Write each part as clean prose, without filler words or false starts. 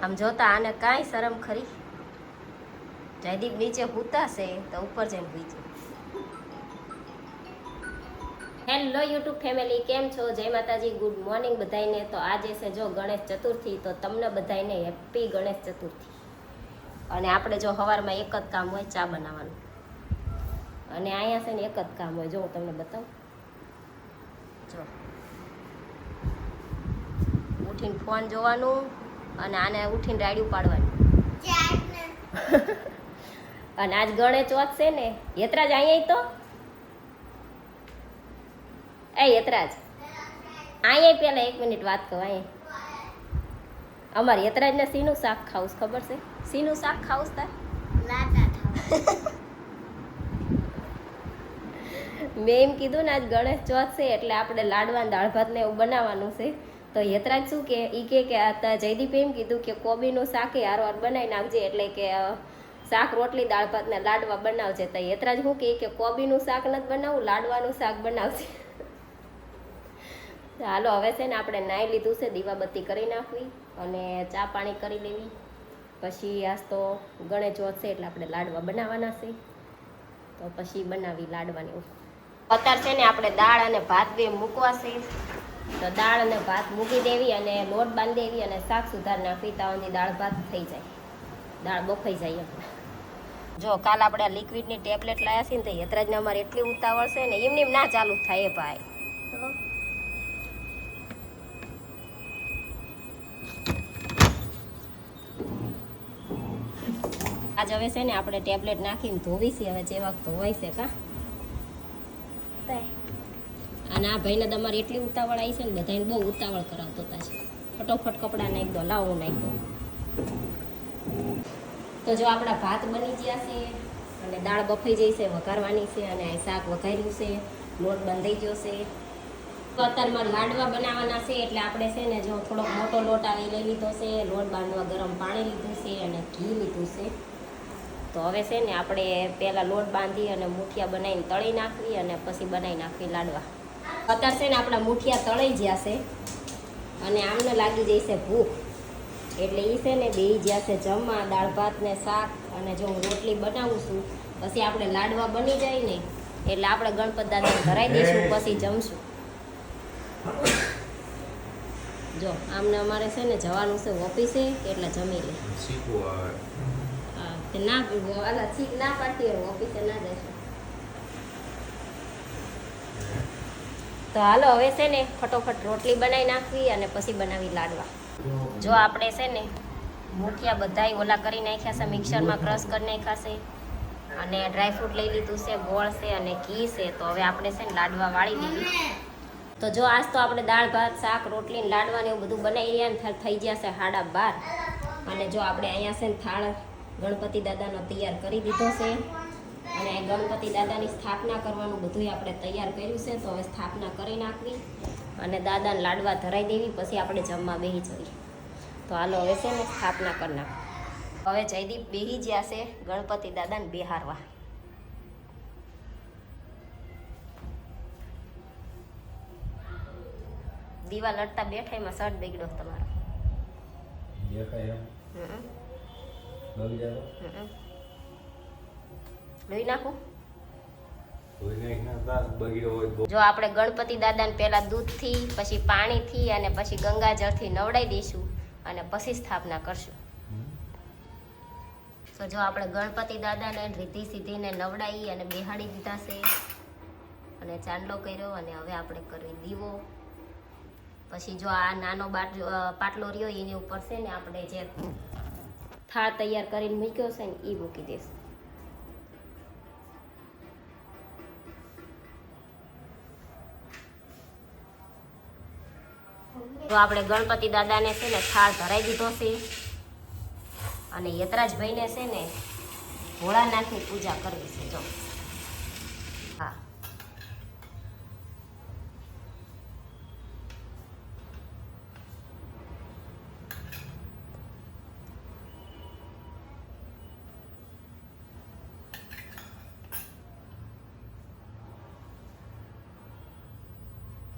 આમ જોતા આને કાંઈ શરમ ખરી. જયદીપ નીચે હૂતા છે તો ઉપર જઈને હુઈ જાય. હેલો યુટ્યુબ ફેમિલી, કેમ છો? જય માતાજી, ગુડ મોર્નિંગ બધાને. તો આજે છે જો ગણેશ ચતુર્થી, તો તમને બધાને હેપી ગણેશ ચતુર્થી. અને આપણે જો સવારમાં એક જ કામ હોય, ચા બનાવવાનું. અને અહીંયા છે ને એક જ કામ હોય, જો હું તમને બતાવું. જો ઉઠીને ફોન જોવાનું અને આને ઉઠીને રાડ્યું પાડવાનું. અને આજ ગણેશ ચોથ છે ને. યતરાજ અહીંયા તો યતરાજ અહીંયા પેલા 1 મિનિટ વાત કહો. અહીંયા અમારે યતરાજને શીનું શાક ખાવું ખબર છે? શીનું શાક ખાવું તાર? મેં એમ કીધું ને આજ ગણેશ ચોથ છે એટલે આપણે લાડવા દાળ ભાત ને એવું બનાવવાનું છે. તો યતરાજ શું કે ઈ કે જયદીપ એમ કીધું કે કોબીનું શાક હારવાર બનાવી નાખજે, એટલે કે શાક રોટલી દાળ ભાત ને લાડવા બનાવજે. તો યતરાજ શું કે કોબીનું શાક નથી બનાવવું, લાડવાનું શાક બનાવશે. હાલો હવે છે ને આપણે નાહી લીધું છે, દીવાબત્તી કરી નાખવી અને ચા પાણી કરી લેવી. પછી આજ તો ગણેશ ચોથ છે એટલે આપણે લાડવા બનાવવાના છે. તો પછી બનાવી લાડવાની. અત્યારે છે ને આપણે દાળ અને ભાત બે મૂકવા છે. તો દાળ અને ભાત મૂકી દેવી અને લોટ બાંધી દેવી અને શાક સુધાર નાખવી. તાવની દાળ ભાત થઈ જાય, દાળ બફાઈ જાય એમ. જો કાલ આપણે લિક્વિડની ટેબ્લેટ લાવ્યા છે ને, તો યતરાજને અમારે એટલી ઉતાવળ છે ને, એમને ના ચાલુ થાય ભાઈ. આજ હવે છે ને આપણે ટેબ્લેટ નાખીને ધોવી છે. હવે જે વખત ધોવાય છે કા. અને આ ભાઈને તમારે એટલી ઉતાવળ આવી છે ને, બધાને બહુ ઉતાવળ કરાવતો હતા છે. ફટોફટ કપડાં નાખી દો, લાવો નાખી દો. તો જો આપણા ભાત બની ગયા છે અને દાળ બફાઈ જઈ છે, વઘારવાની છે. અને આ શાક વઘાર્યું છે, લોટ બંધાઈ ગયો છે. તો અત્યારમાં લાડવા બનાવવાના છે એટલે આપણે છે ને જો થોડોક મોટો લોટ આવી લઈ લીધો છે. લોટ બાંધવા ગરમ પાણી લીધું છે અને ઘી લીધું છે. તો હવે છે ને આપણે પહેલાં લોટ બાંધી અને મુઠિયા બનાવીને તળી નાખવી અને પછી બનાવી નાખવી લાડવા. અત્યારે છે ને આપણા મુઠિયા તળાઈ ગયા છે અને આમને લાગી જશે ભૂખ, એટલે એ છે ને બેસી ગયા છે જમવા. દાળ ભાત ને શાક અને જો હું રોટલી બનાવું છું, પછી આપણે લાડવા બની જાય ને એટલે આપણે ગણપત દાદાને ધરાઈ દઈશું, પછી જમશું. જો આમને અમારે છે ને જવાનું છે ઓફિસે, એટલે જમી લે. ના છીક ના પાડતી હોય, ઓફિસે ના જશે. તો હાલો હવે છે ને ફટોફટ રોટલી બનાવી નાખવી અને પછી બનાવી લાડવા. જો આપણે છે ને મુઠિયા બધાય ઓલા કરી નાખ્યા છે, મિક્સરમાં ક્રશ કરી નાખ્યા છે. અને ડ્રાયફ્રૂટ લઈ લીધું છે, ગોળ છે અને ઘી છે. તો હવે આપણે છે ને લાડવા વાળી દેવી. તો જો આજ તો આપણે દાળ ભાત શાક રોટલી લાડવા ને એવું બધું બનાવી રહ્યા ને થઈ ગયા છે 12:30. અને જો આપણે અહીંયા છે ને થાળ ગણપતિ દાદાનો તૈયાર કરી દીધો છે. અને ગણપતિ દાદાની સ્થાપના કરવાનું બધું આપણે તૈયાર કર્યું છે. તો હવે સ્થાપના કરી નાખવી અને દાદાને લાડવા ધરાઈ દેવી, પછી આપણે જમવા બેસી જવી. તો હાલો હવે છે ને સ્થાપના કરી નાખ. હવે જયદીપ બેસી ગયા છે ગણપતિ દાદાને બેહારવા. દીવા લડતા બેઠા એમાં શર્ટ બગડ્યો તમારો. લોહી નાખું. જો આપણે ગણપતિ દાદાને પહેલા દૂધથી, પછી પાણીથી અને પછી ગંગાજળથી નવડાવી દઈશું અને પછી સ્થાપના કરશું. તો જો આપણે ગણપતિ દાદાને રીતિ સીધીને નવડાવી અને બેહાડી દીધા છે અને ચાંદલો કર્યો. અને હવે આપણે કરવી દીવો. પછી જો આ નાનો પાટલો રહ્યો એની ઉપર છે ને આપણે જે થાળ તૈયાર કરીને મૂક્યો છે ને એ મૂકી દઈશું. તો આપણે ગણપતિ દાદાને છે ને થાળ ધરાઈ દીધો છે અને યતરાજભાઈને છે ને ભોળાનાથની પૂજા કરવી છે. જો હા,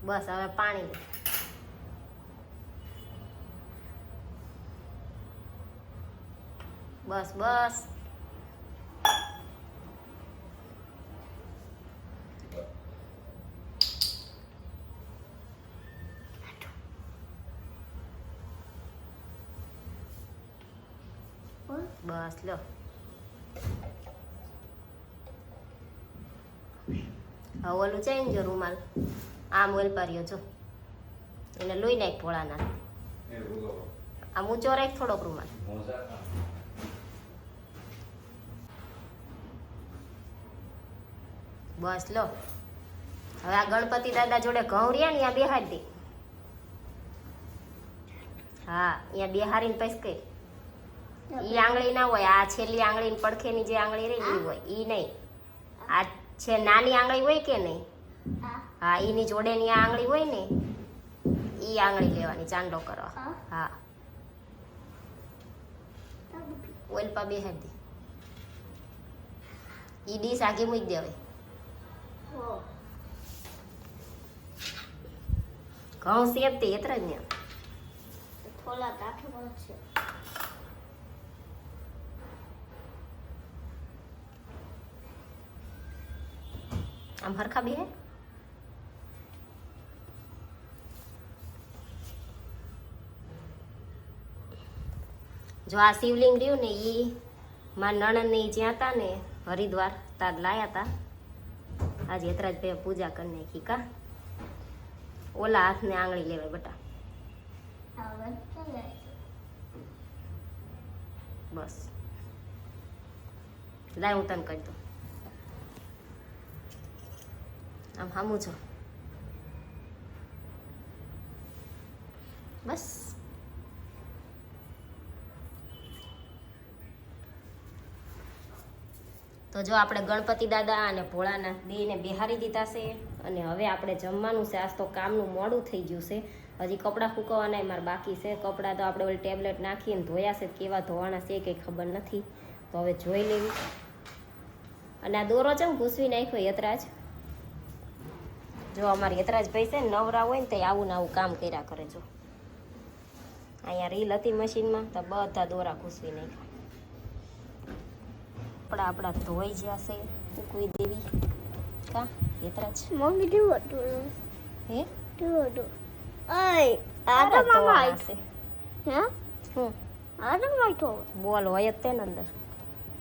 બસ હવે પાણી બસ બસ. બસ લો. હવે ઓલું ચાઈ જો રૂમાલ આમ ઓલ પાર્યો જો એને લોહી નાખ ભોળાના. આમ ઊંચો રાખ થોડોક રૂમાલ. બસ લો. હવે આ ગણપતિ દાદા જોડે ઘઉં રહ્યા ને ત્યાં બેહાડી દે. હા અહીંયા બેહારીને પછી કઈ ઈ આંગળી ના હોય, આ છેલ્લી આંગળી પડખેની જે આંગળી રહી ઈ હોય, ઈ નહીં. આ છે નાની આંગળી હોય કે નહીં, હા ઈની જોડેની આંગળી હોય ને ઈ આંગળી લેવાની ચાંદલો કરવા. હા ઓઇલ પા બેહાડી દે. ઈ ડીશ આગી મૂકી દે. હવે ઘઉં સેપતી એത്ര જ ને થોડા કાઠું છે. આમ હરખા બે હે. જો આ શિવલિંગ રહ્યું ને ઈ મારા નણંદ ને જ્યાં હતા ને હરિદ્વાર તાર લાયા હતા. આજે એતરા જ ભાઈ પૂજા કરી નાખી. કા ઓલા હાથને આંગળી લેવાય બટા. બસ લાય હું તને કહી દઉં. આમ હામું છો. બસ તો જો આપણે ગણપતિ દાદા અને ભોળાનાથ બેને બેહારી દીધા છે અને હવે આપણે જમવાનું છે. આજ તો કામનું મોડું થઈ ગયું છે. હજી કપડાં સૂકવવાના મારે બાકી છે. કપડાં તો આપણે ઓલી ટેબ્લેટ નાખીને ધોયા છે, કેવા ધોવાના છે કંઈ ખબર નથી. તો હવે જોઈ લેવી. અને આ દોરો છે ઘૂસવી નાખ્યો યતરાજ. જો અમારી યતરાજ ભાઈ છે ને નવરા હોય ને તો આવું ને આવું કામ કર્યા કરે. જો અહીંયા રીલ હતી મશીનમાં તો બધા દોરા ઘૂસવી નાખ્યા. કપડા આપણા ધોઈ જશે ઉકવી દેવી. કા યતરાજ મમ્મી કેવું હતું હે કેવું હતું? ઓય આ તો મામા આવશે. હે હું આ તો મામા તો બોલ હોય જ તે ને અંદર.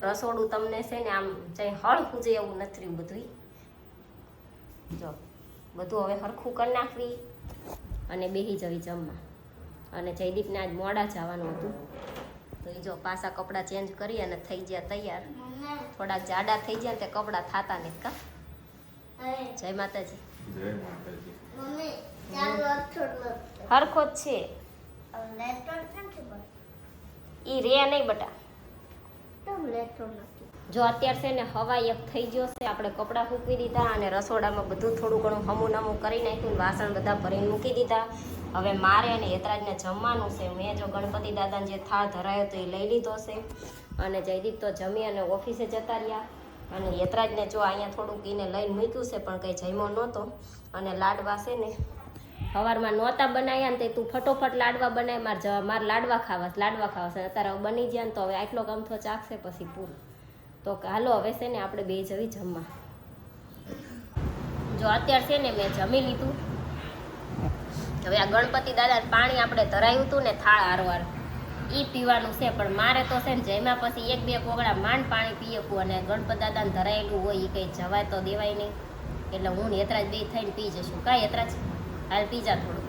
રસોડું તમને છે ને આમ ચાહે હળ ખૂજે એવું નથી રહ્યું બધું. જો બધું હવે હરખું કરી નાખવી અને બેસી જવી જમવા. અને જયદીપને આજ મોડા જવાનું હતું તો એ જો પાછા કપડાં ચેન્જ કરી અને થઈ ગયા તૈયાર. થોડાક જાડા થઈ ગયા તે કપડાં થતા નહીં. કા જય માતાજી. જય માતાજી. મમ્મી ચાલુ અક્ષર હરખો જ છે. લેટર કેમ છે બસ ઈ રે નહીં બટા. તો લેટર નથી. જો અત્યારે છે ને હવા એક થઈ ગયો છે. આપણે કપડાં સૂકવી દીધા અને રસોડામાં બધું થોડું ઘણું હમું નમું કરી નાખ્યું. વાસણ બધા ભરીને મૂકી દીધા. હવે મારે અને યતરાજને જમવાનું છે. મેં જો ગણપતિ દાદાને જે થાળ ધરાયો તો એ લઈ લીધો છે અને જયદીપ તો જમી અને ઓફિસે જતા રહ્યા. અને યતરાજને જો અહીંયા થોડુંક એને લઈને મૂક્યું છે પણ કંઈ જમ્યો નહોતો. અને લાડવા છે ને સવારમાં નહોતા બનાવ્યા ને તે તું ફટોફટ લાડવા બનાવી. મારે લાડવા ખાવા છે. અત્યારે બની ગયા ને તો હવે આટલો ગમથો ચાખશે પછી પૂરું. તો હાલો હવે છે ને આપણે બે જવી જમવા. જો અત્યારે છે ને મેં જમી લીધું. હવે આ ગણપતિ દાદા પાણી આપણે ધરાયું હતું ને થાળ હારવાર એ પીવાનું છે. પણ મારે તો છે ને જમ્યા પછી એક બે કોગળા માંડ પાણી પીએ અને ગણપતિ દાદાને ધરાયેલું હોય એ કંઈ જવાય તો દેવાય નહીં. એટલે હું ને યતરાજ બે થઈને પી જશું. કાંઈ યતરાજ હાલ પી જા થોડું.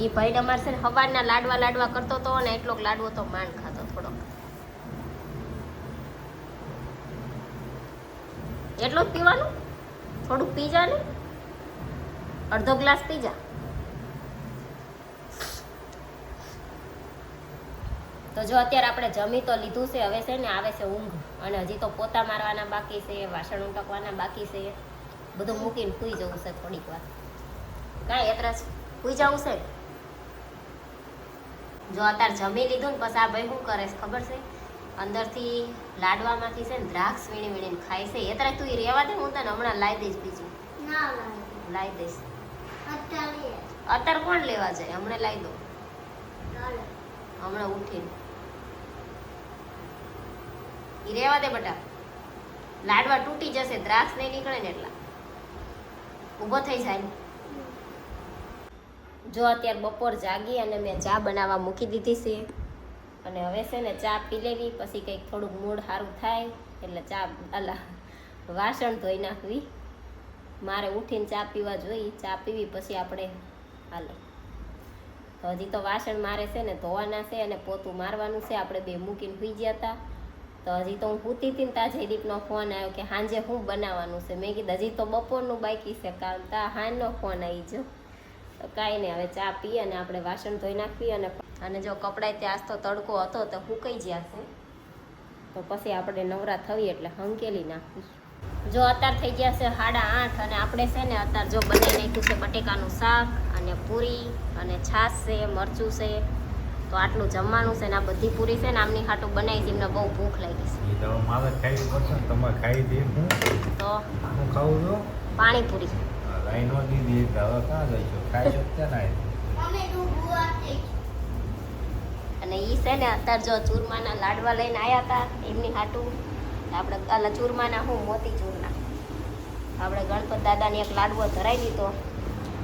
એ ભાઈ અમારે છે ને સવારના લાડવા કરતો હતો ને એટલોક લાડવો તો માંડ ખાતો થોડોક. એટલું જ પીવાનું. થોડુંક પી જા ને, અડધો ગ્લાસ પી જા. તો જો અત્યારે આપણે જમી તો લીધું છે. હવે છે ને આવે છે ઊંઘ. અને હજી તો પોતા મારવાના બાકી છે, વાસણ ઉટકવાના બાકી છે. બધું મૂકીને સૂઈ જવું છે થોડીક વાર. કાંઈ યતરાજ સૂઈ જવું છે. જો અત્યારે જમી લીધું ને પછી આ ભાઈ શું કરે છે ખબર છે? અંદરથી લાડવામાંથી છે ને દ્રાક્ષ વીણીને ખાય છે. યતરાજ તું એ રહેવા દે, હું તને હમણાં લાવી દઈશ બીજું. ના લાવી દઈશ. અત્યારે અત્યારે કોણ લેવા જાય? હમણાં લાવી દો. હમણાં ઉઠીને ઈ રેવા દે બટા, લાડવા તૂટી જશે, દ્રાક્ષ નહીં નીકળે ને એટલા. ઊભો થઈ જાય. જો અત્યારે બપોર જાગી અને મેં ચા બનાવવા મૂકી દીધી છે અને હવે છે ને ચા પી લેવી, પછી કંઈક થોડુંક મૂડ સારું થાય એટલે ચા અલા વાસણ ધોઈ નાખવી. મારે ઉઠીને ચા પીવા જોઈએ, ચા પીવી પછી આપણે હાલો. તો હજી તો વાસણ મારે છે ને ધોવાના છે અને પોતું મારવાનું છે. આપણે બે મૂકીને સુઈ ગયા હતા. તો હજી તો હું સૂતી હતી ને ત્યાં જયદીપનો ફોન આવ્યો કે સાંજે શું બનાવવાનું છે. મેં કીધું હજી તો બપોરનું બાકી છે, કાલ ત્યાં હાંજનો ફોન આવી ગયો. તો કાંઈ નહીં, હવે ચા પીએ અને આપણે વાસણ ધોઈ નાખીએ અને જો કપડાં ત્યાં તો તડકો હતો તો સુકાઈ ગયા છે. તો પછી આપણે નવરા થવી એટલે હંકેલી નાખવી. જો અત્યારે થઈ ગયા છે 8:30 અને આપણે છે ને અત્યારે જો બનાવી નાખ્યું છે બટેકાનું શાક અને પૂરી અને છાશ છે, મરચું છે. તો આટલું જમવાનું છે ને આ બધી પૂરી છે ને આમની હાટું બનાવી છે. એમને બહુ ભૂખ લાગી છે. તો મારે ખાવી પડશે ને, તમે ખાઈ દે. તો હું ખાવું છું પાણીપુરી લાઈ નો દીધી, હવે ક્યાં જઈશું? ખાઈ શકતે ને. અને ઈ છે ને અત્યારે જો ચૂરમાના લાડવા લઈને આવ્યા હતા એમની હાટું. આપણે આલા ચૂરમાના હું મોતીચૂરના આપણે ગણપત દાદાને એક લાડવો ધરાઈ દીધો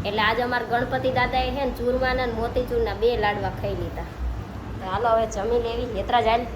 એટલે આજે અમારા ગણપતિ દાદાએ છે ને ચૂરમાના ને મોતીચૂરના 2 લાડવા ખાઈ લીધા. તો હાલો હવે જમી લેવી. હેતરા જાય